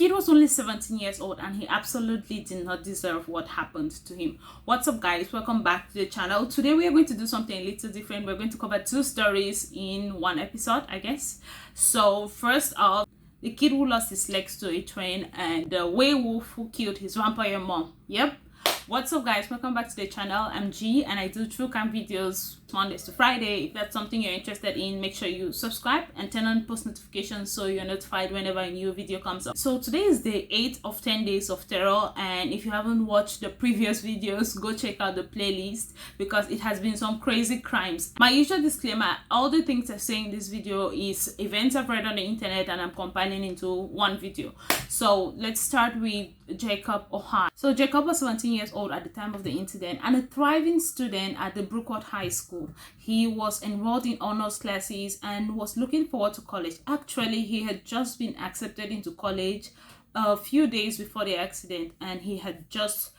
kid was only 17 years old and he absolutely did not deserve what happened to him. What's up, guys? Welcome back to the channel. Today we are going to do something a little different. We're going to cover two stories in one episode, I guess. So first off, the kid who lost his legs to a train and the werewolf who killed his vampire mom. Yep. What's up, guys? Welcome back to the channel. I'm G and I do true crime videos Mondays to Friday. If that's something you're interested in, make sure you subscribe and turn on post notifications so you're notified whenever a new video comes up. So today is day 8 of 10 days of terror, and if you haven't watched the previous videos, go check out the playlist because it has been some crazy crimes. My usual disclaimer: all the things I say in this video is events I've read on the internet and I'm compiling into one video. So let's start with Jacob Ohio. So Jacob was 17 years old at the time of the incident and a thriving student at the Brookwood High School. He was enrolled in honors classes and was looking forward to college. Actually, he had just been accepted into college a few days before the accident, and he had just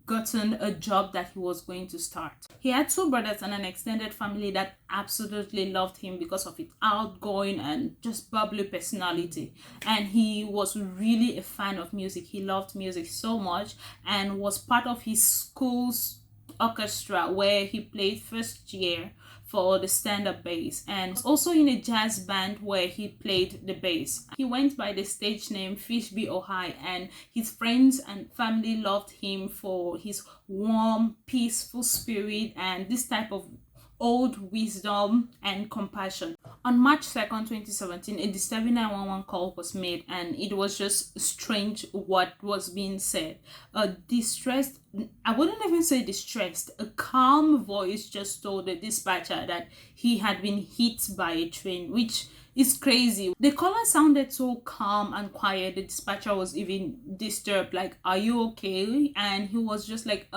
gotten a job that he was going to start. He had two brothers and an extended family that absolutely loved him because of his outgoing and just bubbly personality, and he was really a fan of music. He loved music so much and was part of his school's orchestra where he played first year for the stand-up bass, and was also in a jazz band where he played the bass. He went by the stage name Fishby Ohio, and his friends and family loved him for his warm, peaceful spirit and this type of old wisdom and compassion. On March 2nd, 2017, a disturbing 911 call was made, and it was just strange what was being said. A distressed, I wouldn't even say distressed, a calm voice just told the dispatcher that he had been hit by a train, which is crazy. The caller sounded so calm and quiet. The dispatcher was even disturbed, like, "Are you okay?" And he was just like,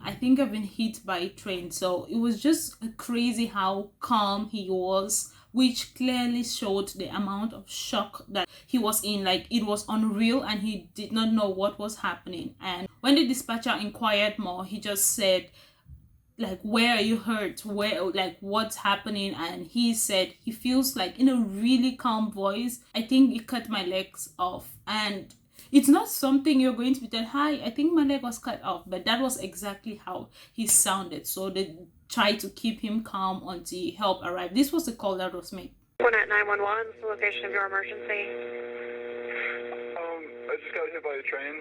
I think I've been hit by a train. So it was just crazy how calm he was, which clearly showed the amount of shock that he was in. Like, it was unreal and he did not know what was happening. And when the dispatcher inquired more, he just said, like, "Where are you hurt? Where, like, what's happening?" And he said he feels like, in a really calm voice, "I think it cut my legs off." And it's not something you're going to be told, "Hi, I think my leg was cut off," but that was exactly how he sounded. So they tried to keep him calm until help arrived. This was the call that was made. 911, the location of your emergency. I just got hit by a train.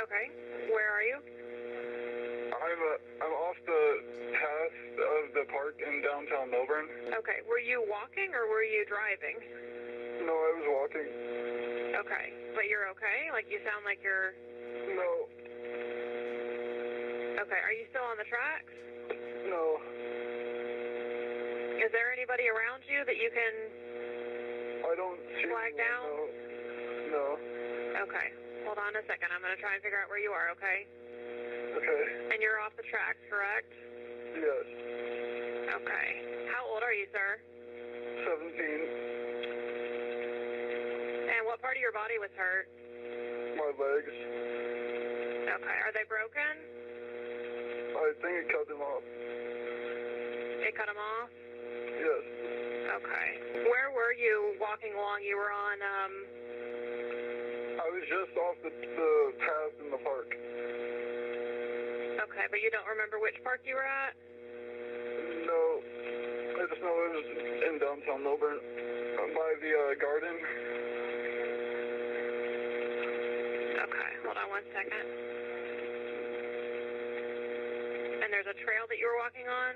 Okay, where are you? I'm off the path of the park in downtown Melbourne. Okay, were you walking or were you driving? No, I was walking. Okay, but you're okay? Like, you sound like you're... No. Okay, are you still on the tracks? No. Is there anybody around you that you can I don't see flag anyone, down? No. Okay, hold on a second. I'm going to try and figure out where you are, okay? Okay. And you're off the tracks, correct? Yes. Okay. How old are you, sir? 17. And what part of your body was hurt? My legs. Okay, are they broken? I think it cut them off. It cut them off? Yes. Okay. Where were you walking along? You were on, I was just off the path in the park. Okay, but you don't remember which park you were at? No. I just know it was in downtown Melbourne. By the garden. Okay, hold on one second. And there's a trail that you were walking on?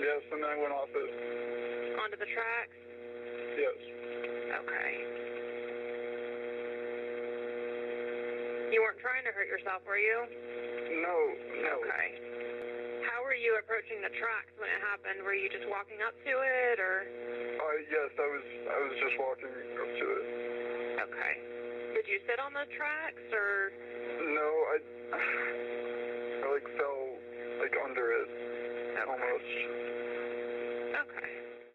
Yes, and I went off it. Onto the tracks? Yes. Okay. You weren't trying to hurt yourself, were you? No. Okay. How were you approaching the tracks when it happened? Were you just walking up to it, or? Yes, I was just walking up to it. Okay. Did you sit on the tracks, or? No, I like fell like under it, almost. Okay.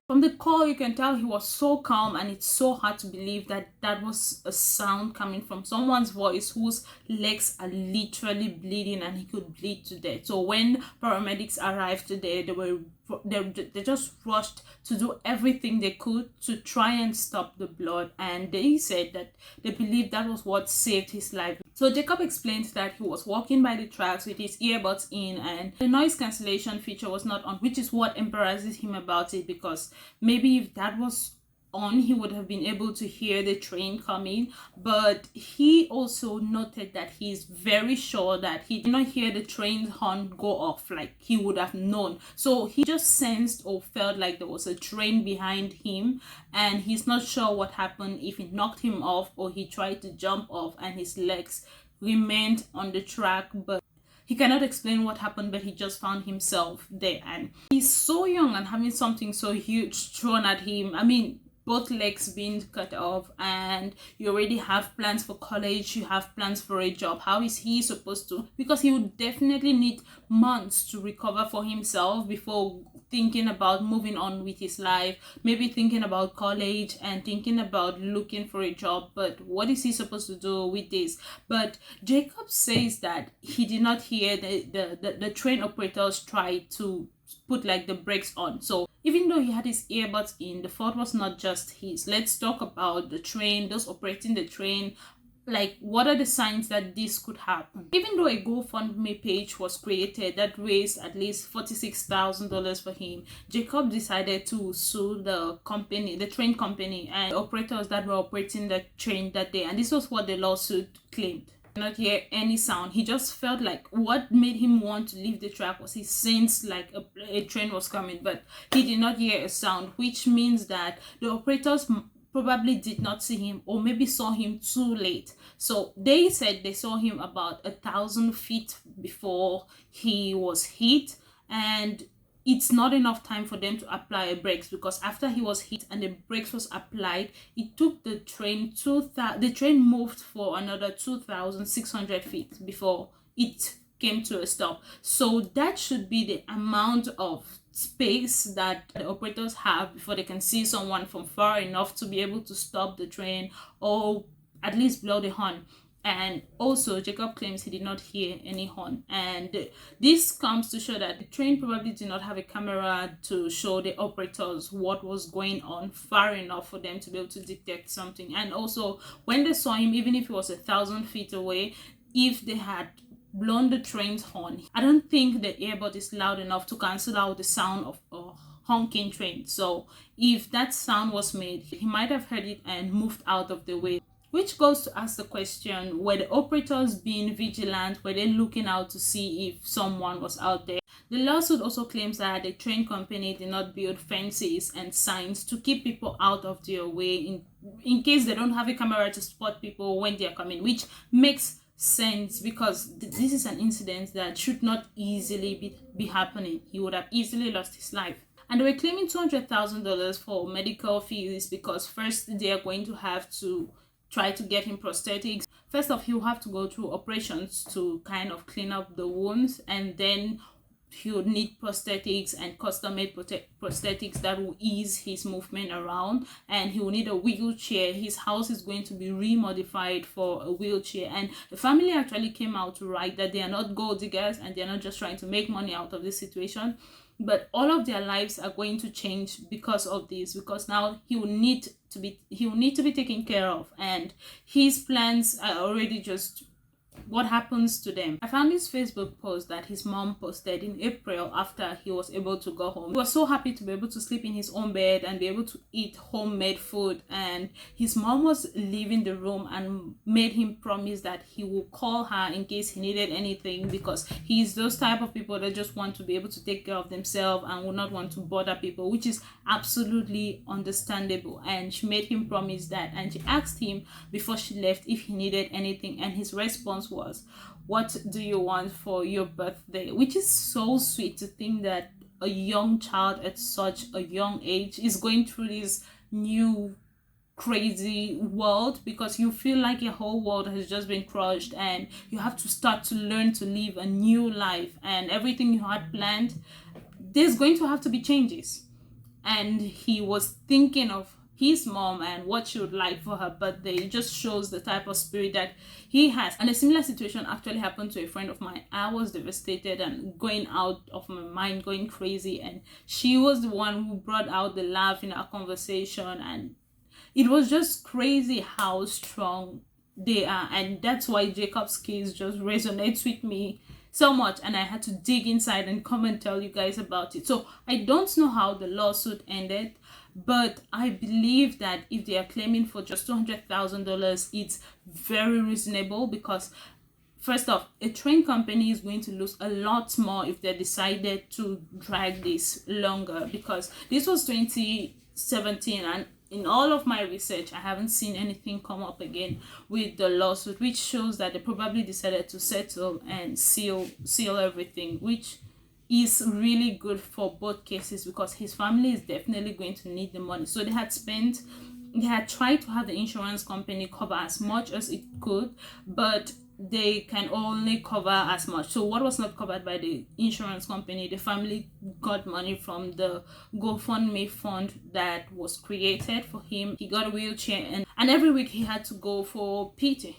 From the call, you can tell he was so calm, and it's so hard to believe that that was a sound coming from someone's voice whose legs are literally bleeding and he could bleed to death. So when paramedics arrived today, they just rushed to do everything they could to try and stop the blood, and they said that they believe that was what saved his life. So Jacob explained that he was walking by the tracks with his earbuds in, and the noise cancellation feature was not on, which is what embarrasses him about it, because maybe if that was on, he would have been able to hear the train coming. But he also noted that he's very sure that he did not hear the train horn go off like he would have known. So he just sensed or felt like there was a train behind him, and he's not sure what happened, if it knocked him off or he tried to jump off and his legs remained on the track. But he cannot explain what happened, but he just found himself there, and he's so young and having something so huge thrown at him. I mean, both legs being cut off, and you already have plans for college, you have plans for a job. How is he supposed to? Because he would definitely need months to recover for himself before thinking about moving on with his life, maybe thinking about college and thinking about looking for a job. But what is he supposed to do with this? But Jacob says that he did not hear the train operators try to put like the brakes on. So even though he had his earbuds in, the fault was not just his. Let's talk about the train, those operating the train. Like, what are the signs that this could happen? Even though a GoFundMe page was created that raised at least $46,000 for him, Jacob decided to sue the company, the train company, and the operators that were operating the train that day. And this was what the lawsuit claimed. Not hear any sound. He just felt like what made him want to leave the track was he sensed like a train was coming, but he did not hear a sound, which means that the operators probably did not see him, or maybe saw him too late. So they said they saw him about 1,000 feet before he was hit, and it's not enough time for them to apply a brakes, because after he was hit and the brakes was applied, it took the train the train moved for another 2,600 feet before it came to a stop. So that should be the amount of space that the operators have before they can see someone from far enough to be able to stop the train or at least blow the horn. And also, Jacob claims he did not hear any horn. And this comes to show that the train probably did not have a camera to show the operators what was going on far enough for them to be able to detect something. And also, when they saw him, even if he was 1,000 feet away, if they had blown the train's horn, I don't think the earbud is loud enough to cancel out the sound of a honking train. So if that sound was made, he might have heard it and moved out of the way. Which goes to ask the question, were the operators being vigilant? Were they looking out to see if someone was out there? The lawsuit also claims that the train company did not build fences and signs to keep people out of their way in case they don't have a camera to spot people when they are coming, which makes sense because this is an incident that should not easily be happening. He would have easily lost his life. And they were claiming $200,000 for medical fees because first they are going to have to try to get him prosthetics. First off, he'll have to go through operations to kind of clean up the wounds, and then he'll need prosthetics and custom-made prosthetics that will ease his movement around, and he will need a wheelchair. His house is going to be remodified for a wheelchair, and the family actually came out to write that they are not gold diggers and they're not just trying to make money out of this situation, but all of their lives are going to change because of this, because now he will need to be taken care of, and his plans are already just what happens to them. I found this Facebook post that his mom posted in April after he was able to go home. He was so happy to be able to sleep in his own bed and be able to eat homemade food, and his mom was leaving the room and made him promise that he will call her in case he needed anything, because he's those type of people that just want to be able to take care of themselves and will not want to bother people, which is absolutely understandable. And she made him promise that, and she asked him before she left if he needed anything, and his response was, "What do you want for your birthday?" Which is so sweet to think that a young child at such a young age is going through this new crazy world, because you feel like your whole world has just been crushed and you have to start to learn to live a new life, and everything you had planned, there's going to have to be changes. and he was thinking of his mom and what she would like for her birthday. It just shows the type of spirit that he has. And a similar situation actually happened to a friend of mine. I was devastated and going out of my mind, going crazy, and she was the one who brought out the laugh in our conversation, and it was just crazy how strong they are. And that's why Jacob's case just resonates with me so much, and I had to dig inside and come and tell you guys about it. So I don't know how the lawsuit ended, but I believe that if they are claiming for just $200,000, it's very reasonable, because first off, a train company is going to lose a lot more if they decided to drag this longer, because this was 2017, and in all of my research, I haven't seen anything come up again with the lawsuit, which shows that they probably decided to settle and seal everything, which is really good for both cases, because his family is definitely going to need the money. So they had tried to have the insurance company cover as much as it could, but they can only cover as much. So what was not covered by the insurance company, the family got money from the GoFundMe fund that was created for him. He got a wheelchair, and every week he had to go for PT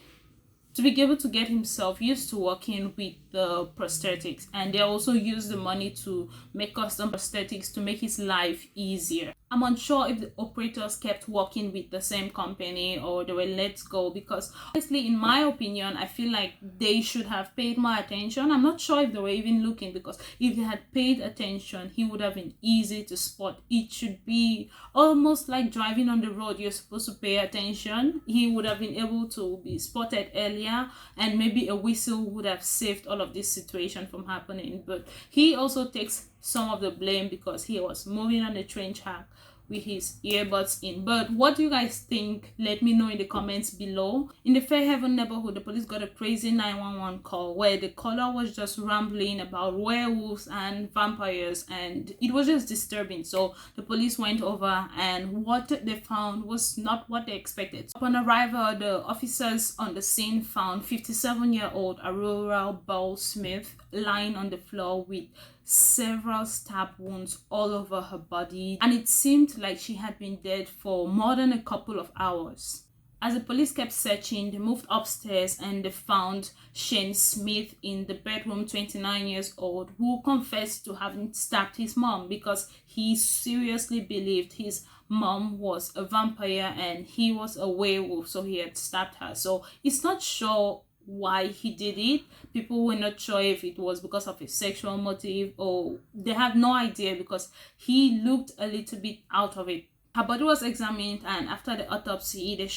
to be able to get himself used to working with the prosthetics. And they also used the money to make custom prosthetics to make his life easier. I'm unsure if the operators kept working with the same company or they were let go, because honestly, in my opinion, I feel like they should have paid more attention. I'm not sure if they were even looking, because if they had paid attention, he would have been easy to spot. It should be almost like driving on the road. You're supposed to pay attention. He would have been able to be spotted earlier, and maybe a whistle would have saved all of this situation from happening. But he also takes some of the blame, because he was moving on the train track with his earbuds in. But what do you guys think? Let me know in the comments below. In the Fairhaven neighborhood, the police got a crazy 911 call where the caller was just rambling about werewolves and vampires, and it was just disturbing. So the police went over, and what they found was not what they expected. Upon arrival, the officers on the scene found 57-year-old Aurora Ball Smith lying on the floor with several stab wounds all over her body, and it seemed like she had been dead for more than a couple of hours. As the police kept searching, they moved upstairs and they found Shane Smith in the bedroom, 29 years old, who confessed to having stabbed his mom, because he seriously believed his mom was a vampire and he was a werewolf, so he had stabbed her. So it's not sure why he did it. People were not sure if it was because of a sexual motive, or they have no idea, because he looked a little bit out of it. Her body was examined, and after the autopsy, it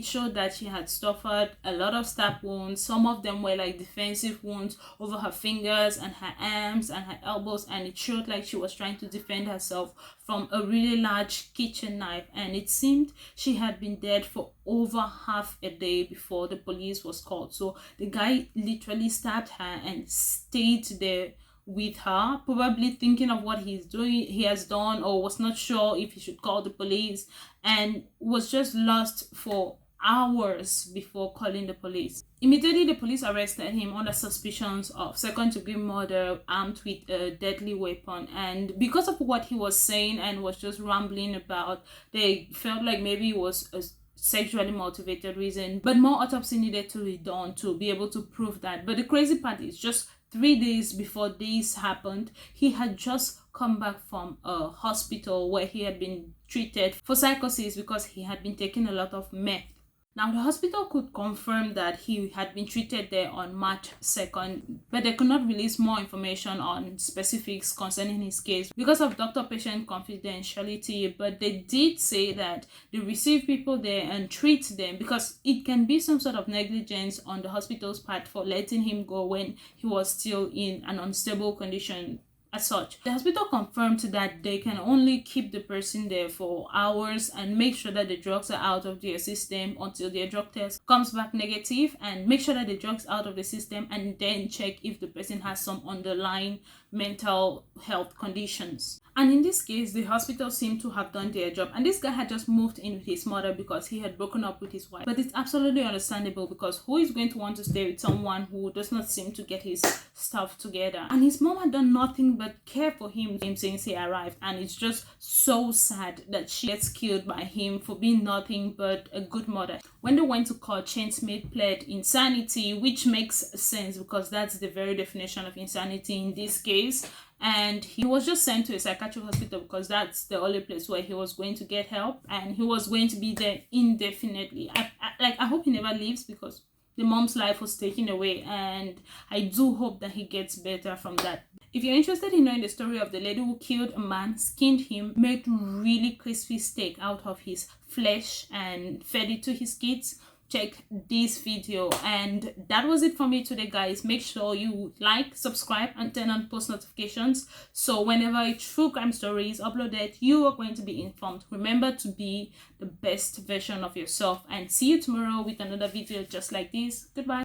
showed that she had suffered a lot of stab wounds. Some of them were like defensive wounds over her fingers and her arms and her elbows, and it showed like she was trying to defend herself from a really large kitchen knife. And it seemed she had been dead for over half a day before the police was called. So the guy literally stabbed her and stayed there with her, probably thinking of what he has done, or was not sure if he should call the police, and was just lost for hours before calling the police. Immediately, the police arrested him under suspicions of second-degree murder armed with a deadly weapon. And because of what he was saying and was just rambling about, they felt like maybe it was a sexually motivated reason. But more autopsy needed to be done to be able to prove that. But the crazy part is, just 3 days before this happened, he had just come back from a hospital where he had been treated for psychosis because he had been taking a lot of meth. Now, the hospital could confirm that he had been treated there on March 2nd, but they could not release more information on specifics concerning his case because of doctor-patient confidentiality. But they did say that they receive people there and treat them, because it can be some sort of negligence on the hospital's part for letting him go when he was still in an unstable condition. As such, the hospital confirmed that they can only keep the person there for hours and make sure that the drugs are out of their system until their drug test comes back negative, and make sure that the drugs are out of the system, and then check if the person has some underlying mental health conditions. And in this case, the hospital seemed to have done their job. And this guy had just moved in with his mother because he had broken up with his wife. But it's absolutely understandable, because who is going to want to stay with someone who does not seem to get his stuff together? And his mom had done nothing but care for him since he arrived. And it's just so sad that she gets killed by him for being nothing but a good mother. When they went to court, Chainsmith pled insanity, which makes sense because that's the very definition of insanity in this case. And he was just sent to a psychiatric hospital because that's the only place where he was going to get help, and he was going to be there indefinitely. I hope he never leaves, because the mom's life was taken away, and I do hope that he gets better from that. If you're interested in knowing the story of the lady who killed a man, skinned him, made really crispy steak out of his flesh and fed it to his kids, check this video. And that was it for me today, guys. Make sure you like, subscribe, and turn on post notifications, so whenever a true crime story is uploaded, you are going to be informed. Remember to be the best version of yourself, and see you tomorrow with another video just like this. Goodbye.